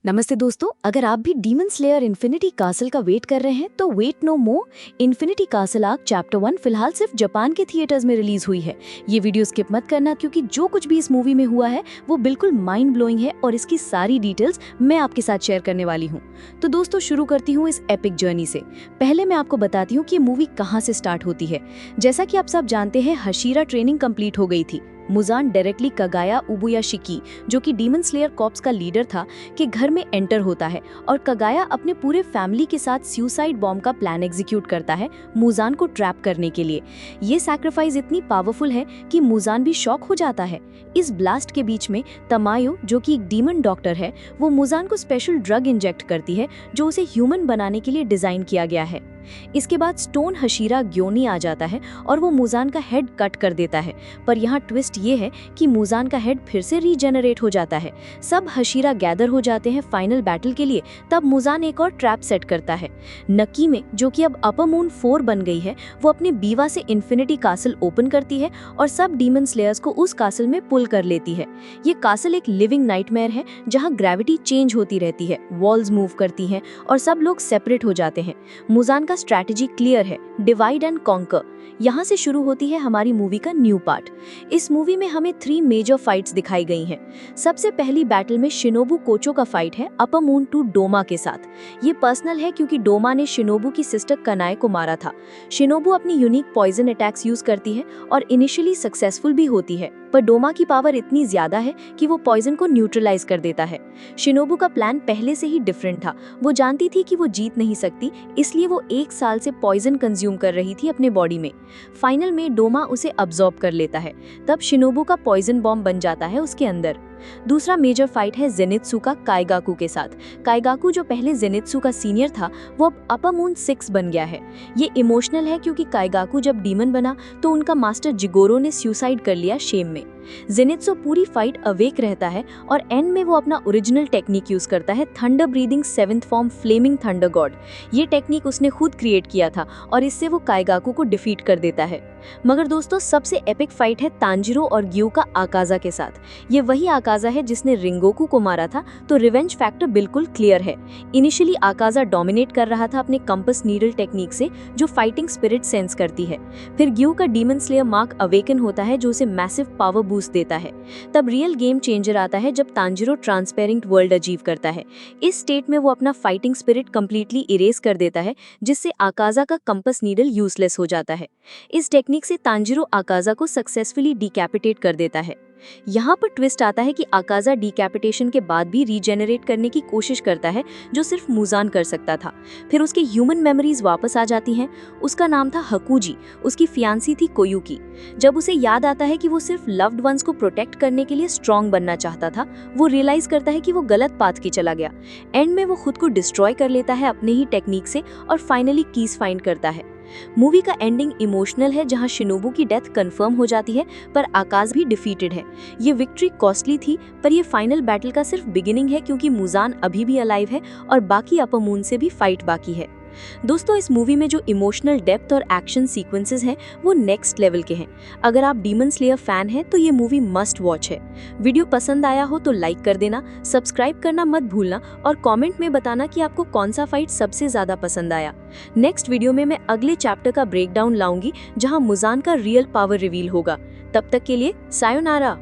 नमस्ते दोस्तों, अगर आप भी डीमन स्लेयर इन्फिनिटी कासल का वेट कर रहे हैं तो वेट नो मोर। इन्फिनिटी कासल आर्क चैप्टर 1 फिलहाल सिर्फ जापान के थिएटर्स में रिलीज हुई है। ये वीडियो स्किप मत करना क्योंकि जो कुछ भी इस मूवी में हुआ है वो बिल्कुल माइंड ब्लोइंग है और इसकी सारी डिटेल्स मैं आपके साथ शेयर करने वाली हूँ। तो दोस्तों शुरू करती हूँ इस एपिक जर्नी से। पहले मैं आपको बताती हूँ कि ये मूवी कहाँ से स्टार्ट होती है। जैसा कि आप सब जानते हैं, हशीरा ट्रेनिंग कंप्लीट हो गई थी। मुजान डायरेक्टली कगाया उबुयाशिकी, जो कि डीमन स्लेयर कॉर्प्स का लीडर था, के घर में एंटर होता है और कगाया अपने पूरे फैमिली के साथ सुसाइड बॉम्ब का प्लान एग्जीक्यूट करता है मुजान को ट्रैप करने के लिए। ये सैक्रिफाइस इतनी पावरफुल है कि मुजान भी शॉक हो जाता है। इस ब्लास्ट के बीच में तमायो, जो कि एक डीमन डॉक्टर है, वो मुजान को स्पेशल ड्रग इंजेक्ट करती है जो उसे ह्यूमन बनाने के लिए डिजाइन किया गया है। इसके बाद स्टोन हशीरा ग्योनी आ जाता है और वो मुजान का हेड कट कर देता है। पर यहाँ ट्विस्ट ये है कि मुजान का हेड फिर से रीजेनरेट हो जाता है। सब हशीरा गैदर हो जाते हैं फाइनल बैटल के लिए। तब मुजान एक और ट्रैप सेट करता है। नकीमे, जो कि अब अपर मून 4 बन गई है, वो अपने बीवा से इन्फिनिटी कासल ओपन करती है और सब डीमन स्लेयर्स को उस कासल में पुल कर लेती है। ये कासल एक लिविंग नाइटमेयर है जहाँ ग्रेविटी चेंज होती रहती है, वॉल्स मूव करती हैं और सब लोग सेपरेट हो जाते हैं। मुजान का स्ट्रैटेजी क्लियर है, डिवाइड एंड कॉन्कर। यहाँ से शुरू होती है हमारी मूवी का न्यू पार्ट। इस मूवी में हमें 3 मेजर फाइट्स दिखाई गई हैं। सबसे पहली बैटल में शिनोबु कोचो का फाइट है अपर मून 2 डोमा के साथ। ये पर्सनल है क्योंकि डोमा ने शिनोबु की सिस्टर कनाए को मारा था। शिनोबु अपनी यूनिक पॉइजन अटैक्स यूज करती है और इनिशियली सक्सेसफुल भी होती है, पर डोमा की पावर इतनी ज्यादा है कि वो पॉइजन को न्यूट्रलाइज कर देता है। शिनोबु का प्लान पहले से ही डिफरेंट था। वो जानती थी कि वो जीत नहीं सकती, इसलिए वो 1 साल से पॉइजन कंज्यूम कर रही थी अपने बॉडी में। फाइनल में डोमा उसे अब्सॉर्ब कर लेता है। तब शिनोबु का पॉइजन बॉम्ब बन जाता है उसके अंदर। दूसरा मेजर फाइट है जेनित्सु का काइगाकू के साथ। काइगाकू, जो पहले जेनित्सु का सीनियर था, वो अब अपर मून 6 बन गया है। ये इमोशनल है क्योंकि काइगाकू जब डीमन बना तो उनका मास्टर जिगोरो ने सुसाइड कर लिया शेम में। जेनित्सु पूरी फाइट अवेक रहता है और एंड में वो अपना ओरिजिनल टेक्निक यूज करता है, thunder breathing 7th form flaming thunder god. ये टेक्निक उसने खुद क्रिएट किया था और इससे वो काइगाकू को डिफीट कर देता है। मगर दोस्तों सबसे एपिक फाइट है तांजिरो और ग्यू का आकाजा के साथ। ये वही आकाजा है जिसने रिंगोकू को मारा था, तो रिवेंज फैक्टर बिल्कुल क्लियर है। इनिशियली आकाजा डोमिनेट कर रहा था अपने कंपस नीडल टेक्निक से, जो फाइटिंग स्पिरिट सेंस करती है। फिर ग्यू का डीमन स्लेयर मार्क अवेकन होता है जो उसे मैसिव पावर बूस्ट देता है। तब रियल गेम चेंजर आता है जब तांजिरो ट्रांसपेरेंट वर्ल्ड अचीव करता है। इस स्टेट में वो अपना फाइटिंग स्पिरिट कंप्लीटली इरेज कर देता है, जिससे आकाजा का कंपस नीडल यूजलेस हो जाता है। इस टेक्निक से तांजिरो आकाजा को सक्सेसफुली डिकैपिटेट कर देता है। यहाँ पर ट्विस्ट आता है कि आकाजा डिकैपिटेशन के बाद भी रीजेनरेट करने की कोशिश करता है, जो सिर्फ मुजान कर सकता था। फिर उसके ह्यूमन मेमोरीज वापस आ जाती हैं। उसका नाम था हकुजी, उसकी फियांसी थी कोयुकी। जब उसे याद आता है कि वो सिर्फ लव्ड वंस को प्रोटेक्ट करने के लिए स्ट्रॉन्ग बनना चाहता था, वो रियलाइज करता है कि वो गलत पाथ की चला गया। एंड में वो खुद को डिस्ट्रॉय कर लेता है अपने ही टेक्निक से और फाइनली कीज फाइंड करता है। मूवी का एंडिंग इमोशनल है जहां शिनोबु की डेथ कंफर्म हो जाती है, पर आकाश भी डिफीटेड है। ये विक्ट्री कॉस्टली थी, पर ये फाइनल बैटल का सिर्फ बिगिनिंग है क्योंकि मुजान अभी भी अलाइव है और बाकी अपर मून से भी फाइट बाकी है। दोस्तों इस मूवी में जो इमोशनल डेप्थ और एक्शन सीक्वेंसेस हैं वो नेक्स्ट लेवल के हैं। अगर आप डीमन स्लेयर फैन हैं तो ये मूवी मस्ट वॉच है। वीडियो पसंद आया हो तो लाइक कर देना, सब्सक्राइब करना मत भूलना और कमेंट में बताना कि आपको कौन सा फाइट सबसे ज्यादा पसंद आया। नेक्स्ट वीडियो में मैं अगले चैप्टर का ब्रेकडाउन लाऊंगी जहां मुजान का रियल पावर रिवील होगा। तब तक के लिए सायोनारा।